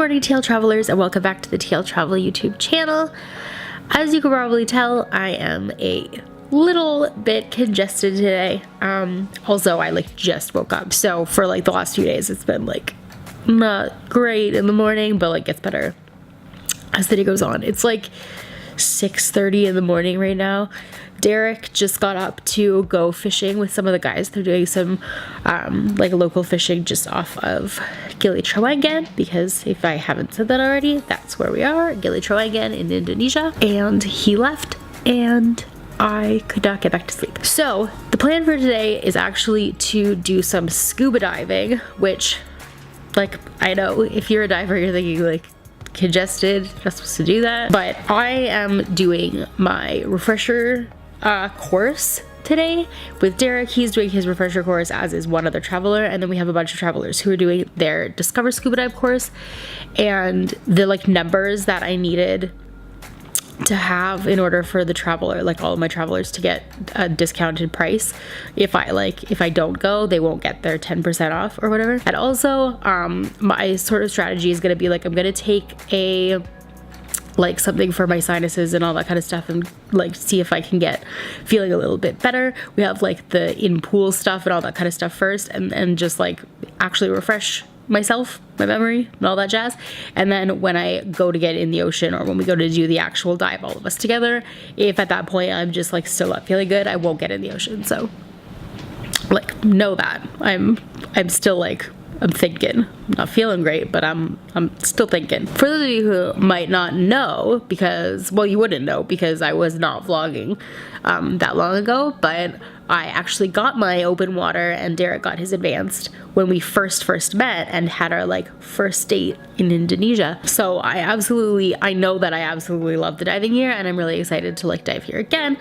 morning, TL travelers, and welcome back to the TL Travel YouTube channel. As you can probably tell, I am a little bit congested today. Also, I just woke up, so for the last few days it's been not great in the morning, but gets better as the day goes on. It's 6:30 in the morning right now. Derek just got up to go fishing with some of the guys. They're doing some local fishing just off of Gili Trawangan, because if I haven't said that already, that's where we are, Gili Trawangan in Indonesia. And he left and I could not get back to sleep. So the plan for today is actually to do some scuba diving, which I know if you're a diver, you're thinking congested, you're not supposed to do that. But I am doing my refresher course today with Derek. He's doing his refresher course, as is one other traveler, and then we have a bunch of travelers who are doing their Discover Scuba Dive course. And the numbers that I needed to have in order for the traveler, all of my travelers, to get a discounted price, if I don't go, they won't get their 10% off or whatever. And also my sort of strategy is going to be I'm going to take a something for my sinuses and all that kind of stuff, and see if I can get feeling a little bit better. We have the in-pool stuff and all that kind of stuff first, and just actually refresh myself, my memory, and all that jazz. And then when I go to get in the ocean, or when we go to do the actual dive, all of us together, if at that point I'm just still not feeling good, I won't get in the ocean. So know that I'm still I'm thinking. I'm not feeling great, but I'm still thinking. For those of you who might not know, because, well, you wouldn't know because I was not vlogging that long ago, but I actually got my open water and Derek got his advanced when we first met and had our first date in Indonesia. So I know that I absolutely love the diving here, and I'm really excited to dive here again.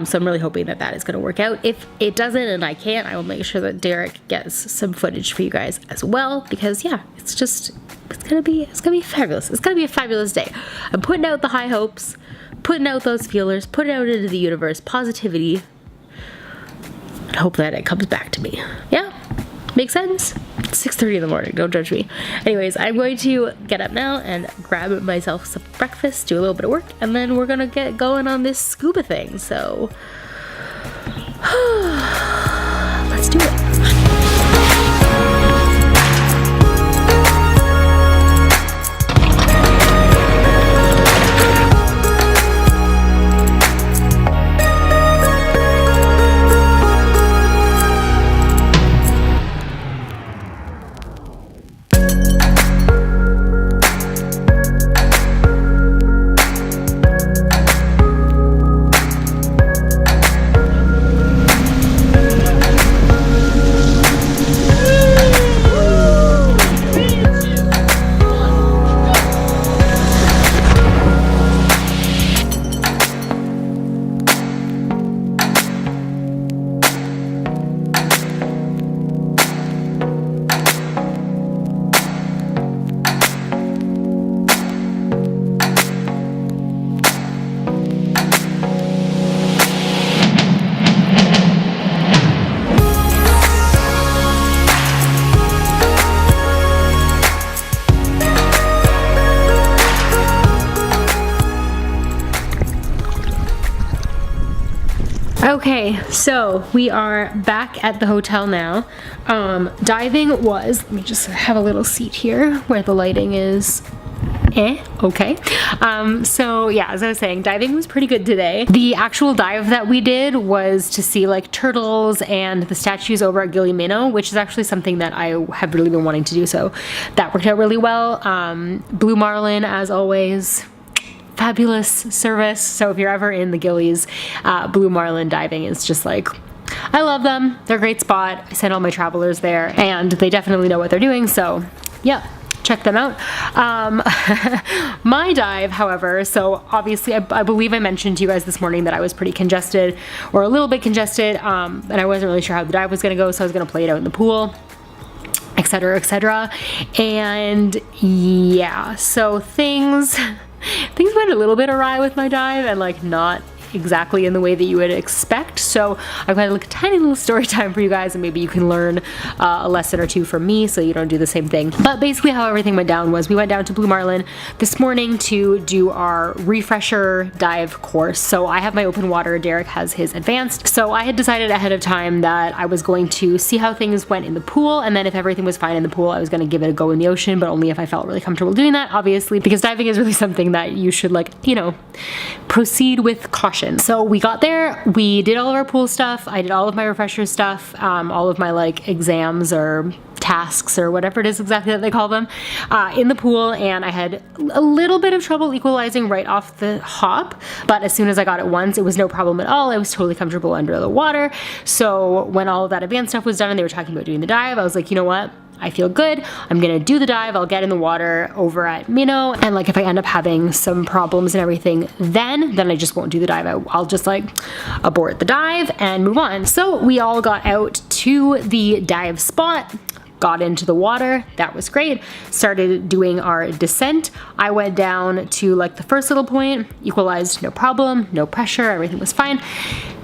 So I'm really hoping that that is going to work out. If it doesn't and I can't, I will make sure that Derek gets some footage for you guys as well, because yeah, it's gonna be fabulous. It's gonna be a fabulous day. I'm putting out the high hopes, putting out those feelers, putting out into the universe positivity, and hope that it comes back to me. Yeah, makes sense? It's 6:30 in the morning, don't judge me. Anyways, I'm going to get up now and grab myself some breakfast, do a little bit of work, and then we're gonna get going on this scuba thing. So let's do it. Okay, so we are back at the hotel now. Diving was, let me just have a little seat here where the lighting is okay. So yeah, as I was saying, diving was pretty good today. The actual dive that we did was to see turtles and the statues over at Gili Meno, which is actually something that I have really been wanting to do, so that worked out really well. Blue marlin, as always, fabulous service. So if you're ever in the Gili's, blue marlin diving is just I love them. They're a great spot. I sent all my travelers there and they definitely know what they're doing, so yeah, check them out. My dive, however, so obviously I believe I mentioned to you guys this morning that I was pretty congested, or a little bit congested, and I wasn't really sure how the dive was gonna go, so I was gonna play it out in the pool, etc, etc. And yeah, so things went a little bit awry with my dive, and not exactly in the way that you would expect. So I've got like a tiny little story time for you guys, and maybe you can learn a lesson or two from me so you don't do the same thing. But basically how everything went down was we went down to Blue Marlin this morning to do our refresher dive course. So I have my open water, Derek has his advanced. So I had decided ahead of time that I was going to see how things went in the pool, and then if everything was fine in the pool, I was going to give it a go in the ocean, but only if I felt really comfortable doing that, obviously, because diving is really something that you should, like, you know, proceed with caution. So we got there, we did all of our pool stuff, I did all of my refresher stuff, all of my like exams or tasks or whatever it is exactly that they call them, in the pool, and I had a little bit of trouble equalizing right off the hop, but as soon as I got it once, it was no problem at all. I was totally comfortable under the water. So when all of that advanced stuff was done and they were talking about doing the dive, I was like, you know what? I feel good. I'm gonna do the dive. I'll get in the water over at Meno, and like if I end up having some problems and everything, then I just won't do the dive. I'll just like abort the dive and move on. So we all got out to the dive spot, got into the water, that was great, started doing our descent. I went down to like the first little point, equalized, no problem, no pressure, everything was fine.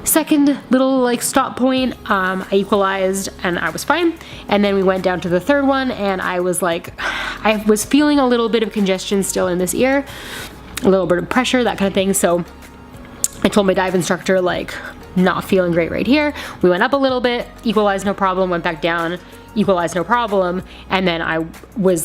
Second little like stop point, I equalized and I was fine. And then we went down to the third one and I was like, I was feeling a little bit of congestion still in this ear, a little bit of pressure, that kind of thing. So I told my dive instructor, like, not feeling great right here. We went up a little bit, equalized, no problem, went back down, equalized, no problem, and then I was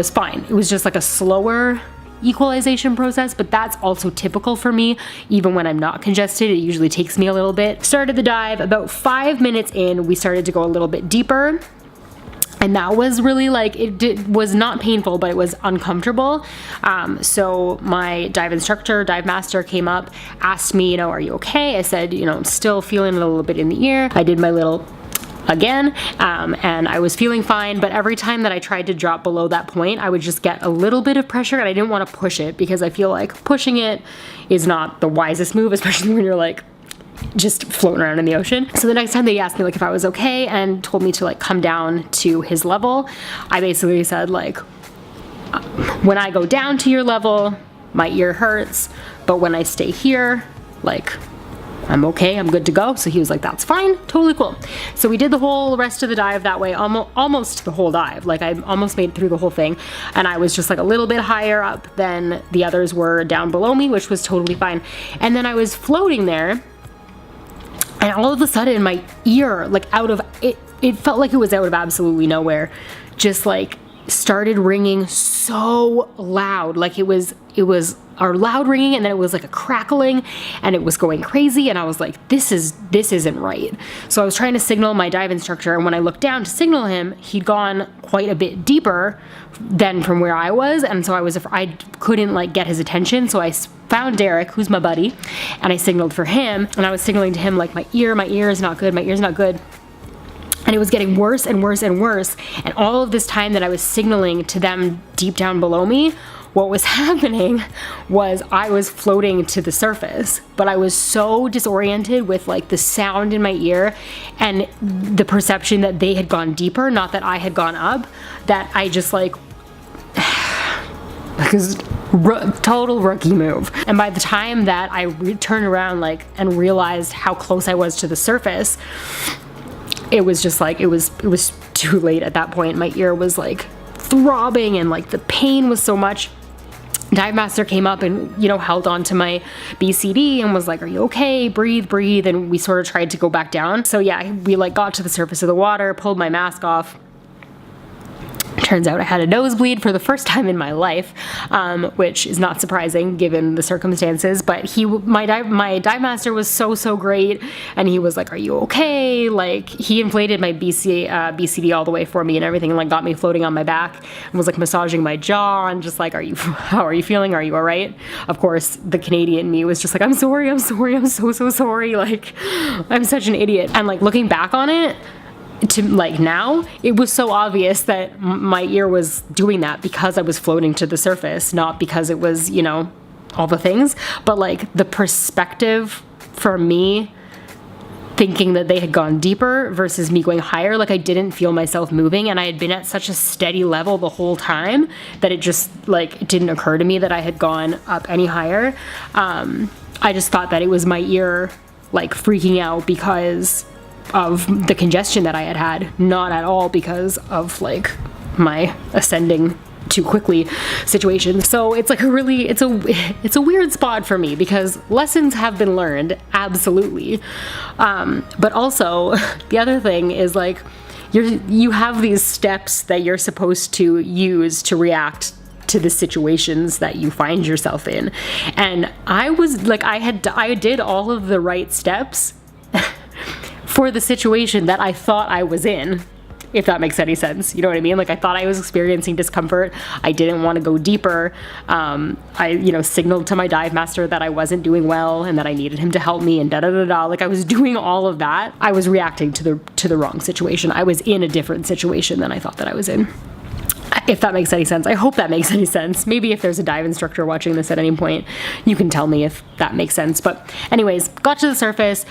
fine. It was just like a slower equalization process, but that's also typical for me. Even when I'm not congested, it usually takes me a little bit. Started the dive, about 5 minutes in, we started to go a little bit deeper. And that was really like, was not painful, but it was uncomfortable. So my dive instructor, dive master came up, asked me, you know, are you okay? I said, you know, I'm still feeling a little bit in the ear. I did my little again, and I was feeling fine, but every time that I tried to drop below that point, I would just get a little bit of pressure, and I didn't want to push it because I feel like pushing it is not the wisest move, especially when you're like just floating around in the ocean. So the next time they asked me like if I was okay and told me to like come down to his level, I basically said like, when I go down to your level, my ear hurts, but when I stay here, like, I'm okay, I'm good to go. So he was like, that's fine, totally cool. So we did the whole rest of the dive that way, almost the whole dive. Like I almost made it through the whole thing. And I was just like a little bit higher up than the others were down below me, which was totally fine. And then I was floating there, and all of a sudden my ear, like out of, it felt like it was out of absolutely nowhere, just like started ringing so loud. Like it was our loud ringing, and then it was like a crackling, and it was going crazy, and I was like, this isn't right. So I was trying to signal my dive instructor, and when I looked down to signal him, he'd gone quite a bit deeper than from where I was, and so I couldn't like get his attention. So I found Derek, who's my buddy, and I signaled for him, and I was signaling to him like, my ear is not good, my ear's not good. And it was getting worse and worse and worse. And all of this time that I was signaling to them deep down below me, what was happening was I was floating to the surface, but I was so disoriented with like the sound in my ear and the perception that they had gone deeper, not that I had gone up, that I just like, total rookie move. And by the time that I turned around like and realized how close I was to the surface, it was just like, it was too late at that point. My ear was like throbbing, and like the pain was so much. Dive master came up and, you know, held on to my BCD and was like, are you okay? Breathe. And we sort of tried to go back down. So yeah, we like got to the surface of the water, pulled my mask off. Turns out I had a nosebleed for the first time in my life, which is not surprising given the circumstances. But my dive master was so great, and he was like, "Are you okay?" Like he inflated my BCD all the way for me and everything, and like got me floating on my back and was like massaging my jaw and just like, how are you feeling? Are you all right? Of course, the Canadian me was just like, I'm sorry, I'm so sorry. Like I'm such an idiot. And like looking back on it, to like now, it was so obvious that my ear was doing that because I was floating to the surface, not because it was, you know, all the things. But like the perspective for me thinking that they had gone deeper versus me going higher, like I didn't feel myself moving, and I had been at such a steady level the whole time that it just like it didn't occur to me that I had gone up any higher. I just thought that it was my ear like freaking out because of the congestion that I had, not at all because of like my ascending too quickly situation. So it's like it's a weird spot for me because lessons have been learned, absolutely. But also the other thing is like you have these steps that you're supposed to use to react to the situations that you find yourself in. And I was like, I did all of the right steps for the situation that I thought I was in, if that makes any sense. You know what I mean? Like I thought I was experiencing discomfort. I didn't want to go deeper. I, signaled to my dive master that I wasn't doing well and that I needed him to help me and da-da-da-da. Like I was doing all of that. I was reacting to the wrong situation. I was in a different situation than I thought that I was in. If that makes any sense. I hope that makes any sense. Maybe if there's a dive instructor watching this at any point, you can tell me if that makes sense. But anyways, got to the surface,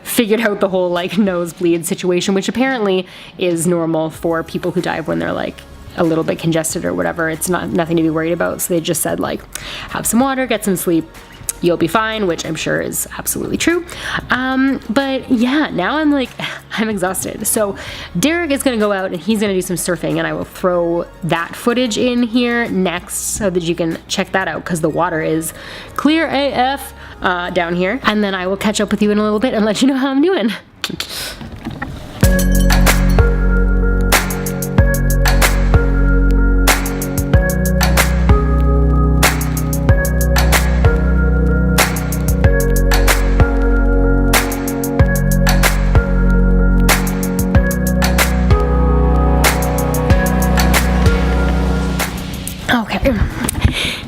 figured out the whole like nosebleed situation, which apparently is normal for people who dive when they're like a little bit congested or whatever. It's nothing to be worried about. So they just said like, have some water, get some sleep, you'll be fine, which I'm sure is absolutely true. But yeah, now I'm exhausted. So Derek is gonna go out and he's gonna do some surfing, and I will throw that footage in here next so that you can check that out because the water is clear AF down here. And then I will catch up with you in a little bit and let you know how I'm doing.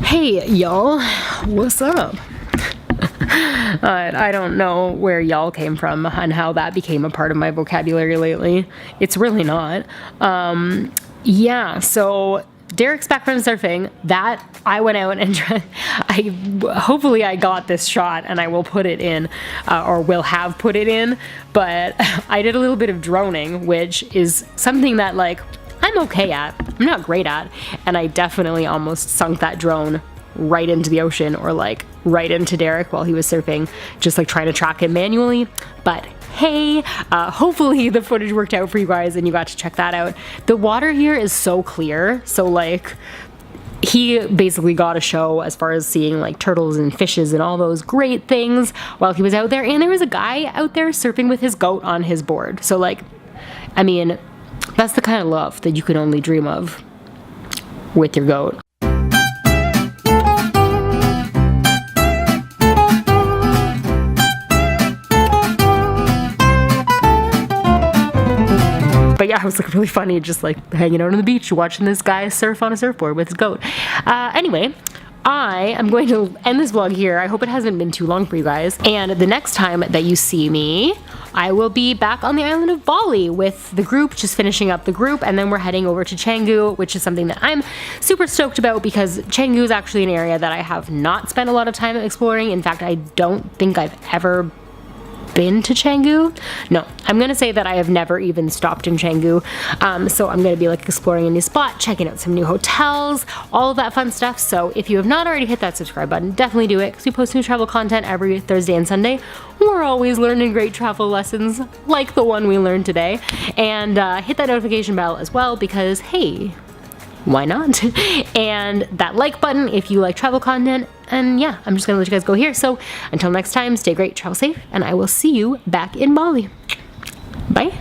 Hey y'all, what's up? I don't know where y'all came from and how that became a part of my vocabulary lately. It's really not. Yeah, so Derek's back from surfing. That I went out and hopefully I got this shot and I will put it in, or will have put it in, but I did a little bit of droning, which is something that like I'm okay at. I'm not great at, and I definitely almost sunk that drone right into the ocean or like right into Derek while he was surfing, just like trying to track him manually. But hey, hopefully the footage worked out for you guys and you got to check that out. The water here is so clear, so like he basically got a show as far as seeing like turtles and fishes and all those great things while he was out there. And there was a guy out there surfing with his goat on his board. So like, I mean, that's the kind of love that you can only dream of with your goat. But yeah, it was like really funny, just like hanging out on the beach, watching this guy surf on a surfboard with his goat. Anyway, I am going to end this vlog here. I hope it hasn't been too long for you guys. And the next time that you see me, I will be back on the island of Bali with the group, just finishing up the group, and then we're heading over to Canggu, which is something that I'm super stoked about because Canggu is actually an area that I have not spent a lot of time exploring. In fact, I don't think I've ever been to Canggu. No, I'm gonna say that I have never even stopped in Canggu. So I'm gonna be like exploring a new spot, checking out some new hotels, all of that fun stuff. So if you have not already hit that subscribe button, definitely do it because we post new travel content every Thursday and Sunday. We're always learning great travel lessons like the one we learned today. And hit that notification bell as well because hey, why not? And that like button if you like travel content. And yeah, I'm just gonna let you guys go here. So until next time, stay great, travel safe, and I will see you back in Bali. Bye.